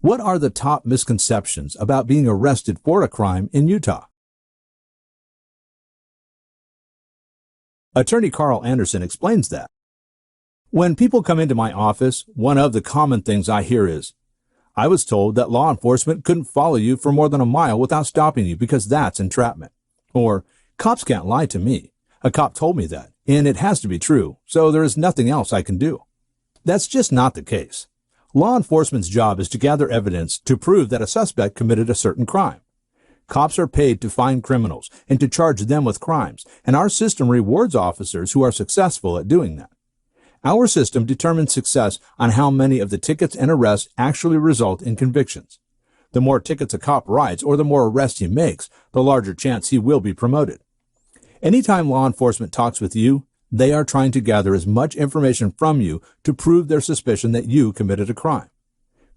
What are the top misconceptions about being arrested for a crime in Utah? Attorney Carl Anderson explains that. When people come into my office, one of the common things I hear is, "I was told that law enforcement couldn't follow you for more than a mile without stopping you because that's entrapment." Or, "Cops can't lie to me. A cop told me that, and it has to be true, so there is nothing else I can do." That's just not the case. Law enforcement's job is to gather evidence to prove that a suspect committed a certain crime. Cops are paid to find criminals and to charge them with crimes, and our system rewards officers who are successful at doing that. Our system determines success on how many of the tickets and arrests actually result in convictions. The more tickets a cop writes or the more arrests he makes, the larger chance he will be promoted. Anytime law enforcement talks with you, they are trying to gather as much information from you to prove their suspicion that you committed a crime.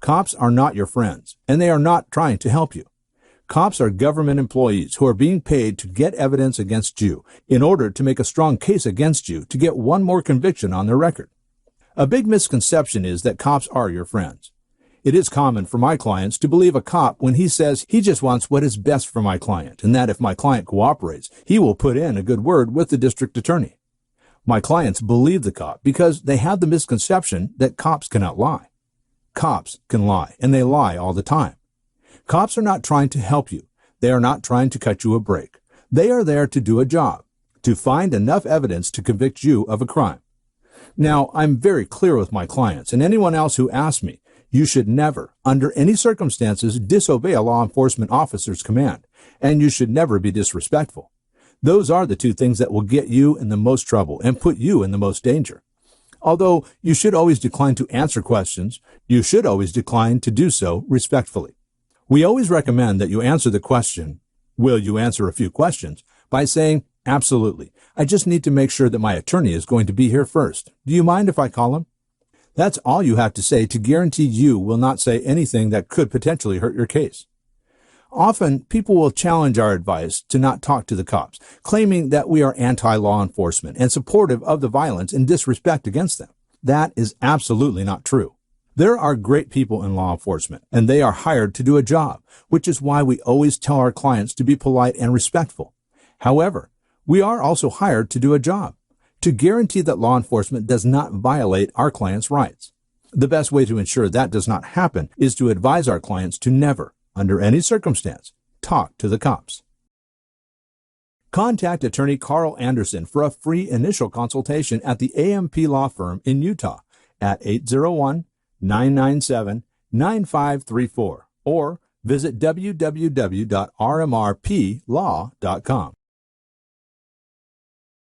Cops are not your friends, and they are not trying to help you. Cops are government employees who are being paid to get evidence against you in order to make a strong case against you to get one more conviction on their record. A big misconception is that cops are your friends. It is common for my clients to believe a cop when he says he just wants what is best for my client, and that if my client cooperates, he will put in a good word with the district attorney. My clients believe the cop because they have the misconception that cops cannot lie. Cops can lie, and they lie all the time. Cops are not trying to help you. They are not trying to cut you a break. They are there to do a job, to find enough evidence to convict you of a crime. Now, I'm very clear with my clients and anyone else who asks me, you should never, under any circumstances, disobey a law enforcement officer's command, and you should never be disrespectful. Those are the two things that will get you in the most trouble and put you in the most danger. Although you should always decline to answer questions, you should always decline to do so respectfully. We always recommend that you answer the question, "Will you answer a few questions?" by saying, "Absolutely. I just need to make sure that my attorney is going to be here first. Do you mind if I call him?" That's all you have to say to guarantee you will not say anything that could potentially hurt your case. Often, people will challenge our advice to not talk to the cops, claiming that we are anti-law enforcement and supportive of the violence and disrespect against them. That is absolutely not true. There are great people in law enforcement, and they are hired to do a job, which is why we always tell our clients to be polite and respectful. However, we are also hired to do a job, to guarantee that law enforcement does not violate our clients' rights. The best way to ensure that does not happen is to advise our clients to never, under any circumstance, talk to the cops. Contact attorney Carl Anderson for a free initial consultation at the AMP Law Firm in Utah at 801-997-9534 or visit www.rmrplaw.com.